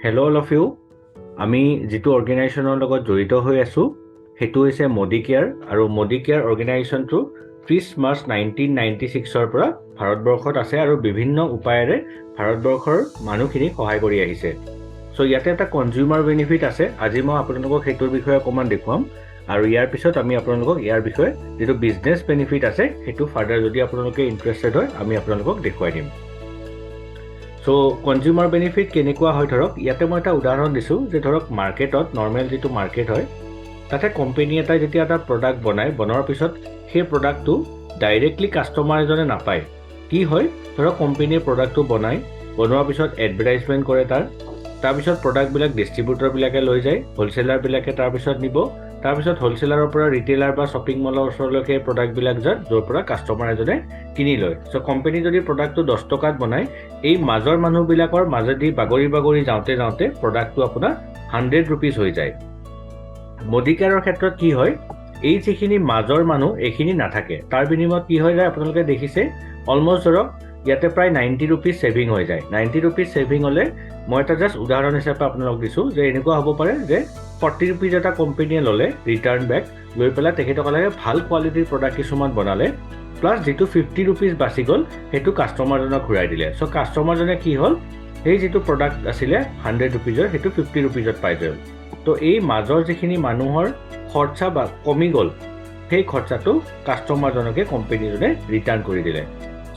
Hello all of you. আমি যেটো অৰ্গেনাইজেশ্যনৰ লগত জড়িত হৈ আছো হেতু হৈছে Modicare আৰু Modicare অৰ্গেনাইজেশ্যনটো 30 মাৰ্চ 1996 ৰ পৰা ভাৰতবৰ্ষত আছে আৰু বিভিন্ন উপায়েৰে ভাৰতবৰ্ষৰ মানুহখিনি সহায় কৰি আহিছে। সো ইয়াতে এটা কনজিউমাৰ বেনিফিট আছে। আজি মই আপোনালোকক হেতুৰ বিষয়ে অকমান দেখুৱাম আৰু ইয়াৰ পিছত আমি আপোনালোকক ইয়াৰ বিষয়ে যেটো বিজনেস বেনিফিট আছে হেতু ফাৰ্দাৰ যদি আপোনালোকে ইন্টাৰেস্টেড হয় আমি আপোনালোকক দেখুৱাই দিম। সো কনজিউমাৰ বেনিফিট কেনেকুৱা হয় ধৰক ইয়াতে মই এটা উদাহৰণ দিছো যে ধৰক মাৰ্কেটত নৰ্মেল যেটো মাৰ্কেট হয় তাতে কোম্পানী এটা যেতিয়া এটা প্ৰডাক্ট বনোৱাৰ পিছত সেই প্ৰডাক্টটো ডাইৰেক্টলি কাস্টমাৰ এজনে নাপায়। কি হয় ধৰক কোম্পানীৰ প্ৰডাক্টটো বনোৱাৰ পিছত এডভাৰটাইজমেন্ট কৰে তাৰ পিছত প্ৰডাক্ট বিলাক ডিস্ট্ৰিবিউটৰ বিলাকে লৈ যায়, হোলসেলাৰ বিলাকে তাৰ পিছত নিব, তাৰ পিছত হোলসেলাৰৰ পৰা ৰিটেইলাৰ বা শপিং মলৰ ওচৰলৈকে প্ৰডাক্ট বিলাক যায় যৰ পৰা কাস্টমাৰ এজনে কিনি লয়। সো কোম্পানী যদি প্ৰডাক্টটো 10 টকাত বনায় এই মাজৰ মানুহবিলাকৰ মাজেদি বাগৰি যাওঁতে প্ৰডাক্টটো আপোনাৰ 100 rupees হৈ যায়। Modicare ক্ষেত্ৰত কি হয় এই যিখিনি মাজৰ মানুহ এইখিনি নাথাকে তাৰ বিনিময়ত কি হৈ যায় আপোনালোকে দেখিছে অলমোস্ট ধৰক ইয়াতে প্ৰায় 90 rupees সেভিং হৈ যায়। 90 rupees সেভিং হলে মই এটা জাস্ট উদাহৰণ হিচাপে আপোনালোকক দিছো যে এনেকুৱা হ'ব পাৰে যে 40 rupees এটা কোম্পানীয়ে ললে ৰিটাৰ্ণ বেক লৈ পেলাই তেখেতসকলে ভাল কোৱালিটিৰ প্ৰডাক্ট কিছুমান বনালে প্লাস যেটো 50 rupees বাছি গল হেতু কাস্টমাৰজনক ঘূৰাই দিলে। সো কাস্টমাৰজনে কি হল এই যেটো প্ৰডাক্ট আছিলে 100 rupees হেতু 50 rupees পাই গল। তো এই মাজৰ যিখিনি মানুহৰ খৰচা বা কমি গল সেই খৰচাটো কাস্টমাৰজনকে কোম্পানীজনে ৰিটাৰ্ণ কৰি দিলে।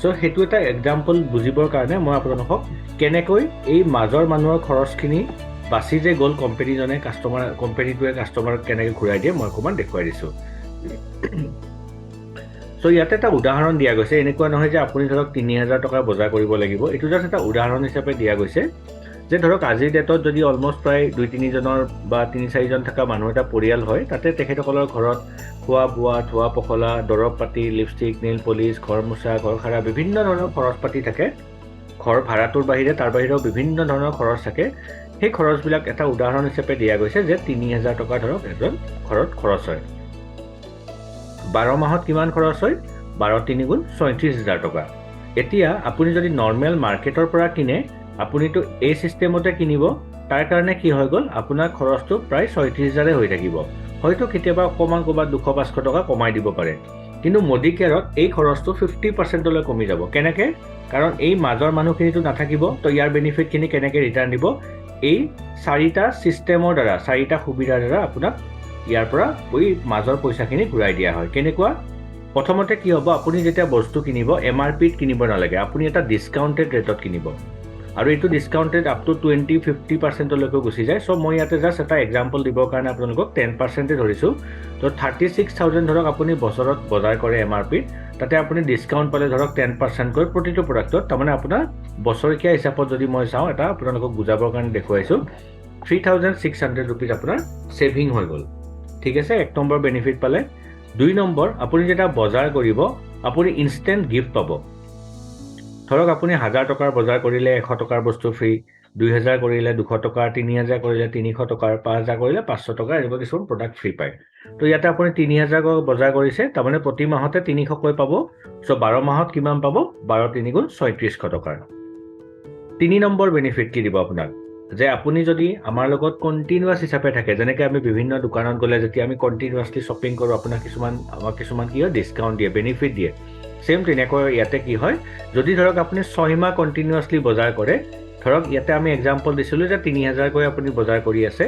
সো হেতু এটা এক্সাম্পল বুজিবৰ কাৰণে মই আপোনালোকক কেনেকৈ এই মাজৰ মানুহৰ খৰচখিনি বাছি যে গল কোম্পানীটোৱে কাস্টমাৰক কেনেকৈ ঘূৰাই দিয়ে মই অকমান দেখুৱাই দিছো। সো ইয়াতে এটা উদাহৰণ দিয়া গৈছে এনেকুৱা নহয় যে আপুনি ধৰক 3000 টকা বজাৰ কৰিব লাগিব। এটো জাস্ট এটা উদাহৰণ হিচাপে দিয়া গৈছে যে ধৰক আজিৰ ডেটত যদি অলমোস্ট প্ৰায় 2-3 জনৰ বা 3-4 জন থকা মানুহ এটা পৰিয়াল হয় তাতে তেখেতসকলৰ ঘৰত খোৱা বোৱা ধোৱা পখলা দৰব পাতি লিপষ্টিক নেইল পলিশ ঘৰ মোচা ঘৰ খাৰা বিভিন্ন ধৰণৰ খৰচ পাতি থাকে। ঘৰ ভাড়াটোৰ বাহিৰে তাৰ বাহিৰেও বিভিন্ন ধৰণৰ খৰচ থাকে। সেই খৰচবিলাক এটা উদাহৰণ হিচাপে দিয়া গৈছে যে 3000 টকা ধৰক এজন ঘৰত খৰচ হয়। 12 মাহত কিমান খৰচ হয় 12 3 গুণ 36000 টকা। এতিয়া আপুনি যদি নৰ্মেল মাৰ্কেটৰ পৰা কিনে আপুনিটো এই সিস্টেমতে কিনিব তাৰ কাৰণে কি হৈ গল আপোনাৰ খৰচটো প্ৰায় 36000 হৈ থাকিব। হয়তো কেতিয়াবা অকমান কবাত 200-500 টকা কমাই দিব পাৰে। কিন্তু Modicareত এই খৰচটো 50% লৈ কমি যাব। কেনেকে কাৰণ এই মাজৰ মানুহখিনিটো নাথাকিব তো ইয়াৰ বেনিফিট খিনি কেনেকে ৰিটাৰ্ণ দিব এই 4টা সিস্টেমৰ দ্বাৰা 4টা সুবিধাৰ দ্বাৰা আপোনাক ইয়াৰ পৰা ওই মাজৰ পইচাখিনি ঘূৰাই দিয়া হয়। কেনেকুৱা প্ৰথমতে কি হ'ব আপুনি যেতিয়া বস্তু কিনিব এমআৰপিত কিনিব নালাগে আপুনি এটা ডিসকাউন্টেড ৰেটত কিনিব আৰু এটো ডিসকাউন্টেড আপ টু 20-50% লৈকে গুছি যায়। সো মই ইয়াতে জাস্ট এটা এক্সাম্পল দিবৰ কাৰণে আপোনালোকক 10% ধৰিছো। তো 36000 ধৰক আপুনি বছৰত বজাৰ কৰে এমআৰপিত তাতে আপুনি ডিসকাউন্ট পালে ধৰক 10% কৈ প্ৰতিটো প্ৰডাক্টত তাৰমানে আপোনাৰ বছৰকিয়া হিচাপত যদি মই চাওঁ এটা আপোনালোকক বুজাবৰ কাৰণে দেখুৱাইছো 3600 rupees আপোনাৰ সেভিং হৈ গল। ঠিক আছে এক নম্বৰ বেনিফিট পালে। 2 নম্বৰ আপুনি যেটা বজাৰ কৰিব আপুনি ইনস্ট্যান্ট গিফট পাব। ধৰক আপুনি 1000 টকাৰ বজাৰ কৰিলে 100 টকাৰ বস্তু ফ্ৰী, 2000 কৰিলে 200 টকা, 3000 কৰিলে 300 টকা, 5000 কৰিলে 500 টকা এনেকুৱা কিছুমান প্ৰডাক্ট ফ্ৰী পায়। তো ইয়াতে আপুনি 3000 বজাৰ কৰিছে তাৰমানে প্ৰতি মাহতে 300 কৈ পাব। সো 12 মাহত কিমান পাব 12 3 গুণ 3600 টকা। 3 নম্বৰ বেনিফিট কি দিব আপোনাক যে আপুনি যদি আমাৰ লগত কন্টিনিউয়াস হিচাপে থাকে যেনেকৈ আমি বিভিন্ন দোকানত গলে যেতিয়া আমি কন্টিনিউয়াসলি শপিং কৰো আপোনাক কিছুমান কি হয় ডিসকাউন্ট দিয়ে বেনিফিট দিয়ে। সেম তেনেকৈ ইয়াতে কি হয় যদি ধৰক আপুনি 6 মাহ কন্টিনিউয়াসলি বজাৰ কৰে ধৰক ইয়াতে আমি এক্সাম্পল দিছিলো যে 3000 কৈ আপুনি বজাৰ কৰি আছে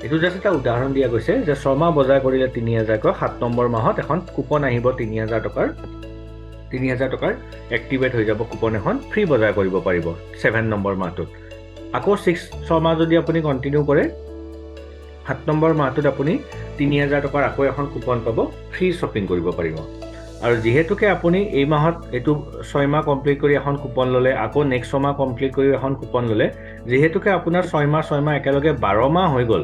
এটো জাস্ট এটা উদাহৰণ দিয়া গৈছে যে 6 মাহ বজাৰ কৰিলে 3000 কৈ 7 নম্বৰ মাহত এখন কুপন আহিব 3000 টকাৰ এক্টিভেট হৈ যাব কুপন এখন ফ্ৰী বজাৰ কৰিব পাৰিব 7 নম্বৰ মাহটোত। আকৌ 6 মাহ যদি আপুনি কন্টিনিউ কৰে 7 নম্বৰ মাহটোত আপুনি 3000 টকাৰ আকৌ এখন কুপন পাব ফ্ৰী শপিং কৰিব পাৰিব। আৰু যেহেতুকে আপুনি এই মাহত এটো 6 মাহ কমপ্লিট কৰি এখন কুপন ললে আকৌ নেক্সট 6 মাহ কমপ্লিট কৰি এখন কুপন ললে যেহেতুকে আপোনাৰ 6 মাহ একেলগে 12 মাহ হৈ গল।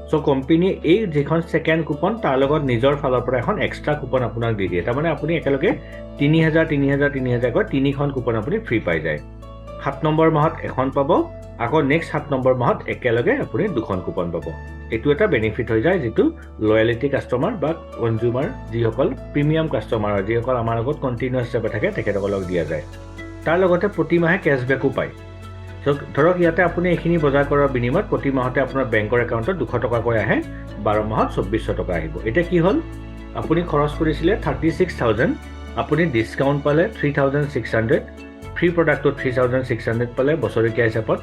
সো কোম্পানী এই যেখন সেকেন্ড কুপন তাৰ লগত নিজৰ ফালৰ পৰা এখন এক্সট্ৰা কুপন আপোনাক দি দিয়ে তাৰমানে আপুনি একেলগে 3000 কৈ তিনিখন কুপন আপুনি ফ্ৰী পাই যায়। 7 নম্বৰ মাহত এখন পাব আকৌ নেক্সট 7 নম্বৰ মাহত একেলগে আপুনি দুখন কুপন পাব। এটো এটা বেনিফিট হৈ যায় যেটো লয়ালিটি কাস্টমাৰ বা কনজিউমাৰ যিসকল প্ৰিমিয়াম কাস্টমাৰ যিসকল আমাৰ লগত কন্টিনিউয়াস হিচাপে থাকে তেখেতসকলক দিয়া যায়। তাৰ লগতে প্ৰতি মাহে ক্যাশবেকো পায়। সো ধৰক ইয়াতে আপুনি এইখিনি বজাৰ কৰাৰ বিনিময়ত প্ৰতি মাহতে আপোনাৰ বেংকৰ একাউণ্টত 200 টকাকৈ আহে, 12 মাহত 2400 টকা আহিব। এতিয়া কি হ'ল, আপুনি খৰচ কৰিছিলে 36,000, আপুনি ডিছকাউণ্ট পালে 3,600, ফ্ৰী প্ৰডাক্টত 3,600 পালে বছৰেকীয়া হিচাপত,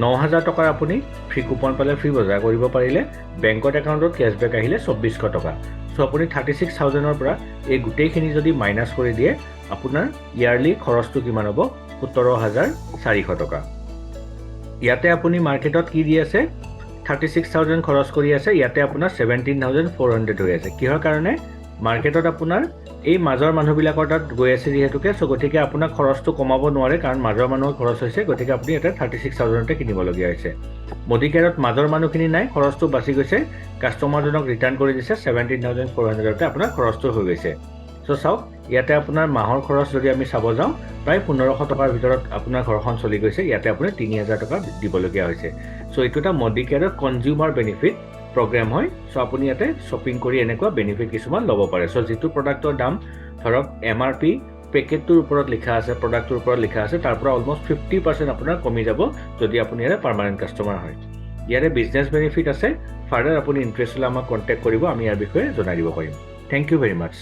9,000 টকাৰ আপুনি ফ্ৰী কুপন পালে, ফ্ৰী বজাৰ কৰিব পাৰিলে, বেংকত একাউণ্টত কেছবেক আহিলে 2400 টকা। সো আপুনি 36,000ৰ পৰা এই গোটেইখিনি যদি মাইনাছ কৰি দিয়ে, আপোনাৰ ইয়াৰলি খৰচটো কিমান হ'ব, 17,400 টকা। ইয়াতে আপুনি মাৰ্কেটত কি দি আছে, 36,000 খৰচ কৰি আছে, ইয়াতে আপোনাৰ 17,400 হৈ আছে। কিহৰ কাৰণে, মাৰ্কেটত আপোনাৰ এই মাজৰ মানুহবিলাকৰ তাত গৈ আছে যিহেতুকে, চ' গতিকে আপোনাৰ খৰচটো কমাব নোৱাৰে, কাৰণ মাজৰ মানুহৰ খৰচ হৈছে, গতিকে আপুনি ইয়াতে 36,000তে কিনিবলগীয়া হৈছে। মডিকেয়াৰত মাজৰ মানুহখিনি নাই, খৰচটো বাচি গৈছে, কাষ্টমাৰজনক ৰিটাৰ্ণ কৰি দিছে, 17,400তে আপোনাৰ খৰচটো হৈ গৈছে। চ' চাওক, ইয়াতে আপোনাৰ মাহৰ খৰচ যদি আমি চাব যাওঁ, প্ৰায় 1500 টকাৰ ভিতৰত আপোনাৰ ঘৰখন চলি গৈছে, ইয়াতে আপুনি 3,000 টকা দিবলগীয়া হৈছে। চ' এইটো এটা মডিকেয়াৰৰ কনজিউমাৰ বেনিফিট প্ৰগ্ৰেম হয়। চ' আপুনি ইয়াতে শ্বপিং কৰি এনেকুৱা বেনিফিট কিছুমান ল'ব পাৰে। চ' যিটো প্ৰডাক্টৰ দাম ধৰক MRP পেকেটটোৰ ওপৰত লিখা আছে, প্ৰডাক্টটোৰ ওপৰত লিখা আছে, তাৰ পৰা অলমষ্ট 50% আপোনাৰ কমি যাব যদি আপুনি ইয়াৰে পাৰ্মানেণ্ট কাষ্টমাৰ হয়। ইয়াৰে বিজনেছ বেনিফিট আছে, ফাৰ্ডাৰ আপুনি ইণ্টাৰেষ্ট হ'লে আমাক কণ্টেক্ট কৰিব, আমি ইয়াৰ বিষয়ে জনাই দিব পাৰিম। Thank you very much.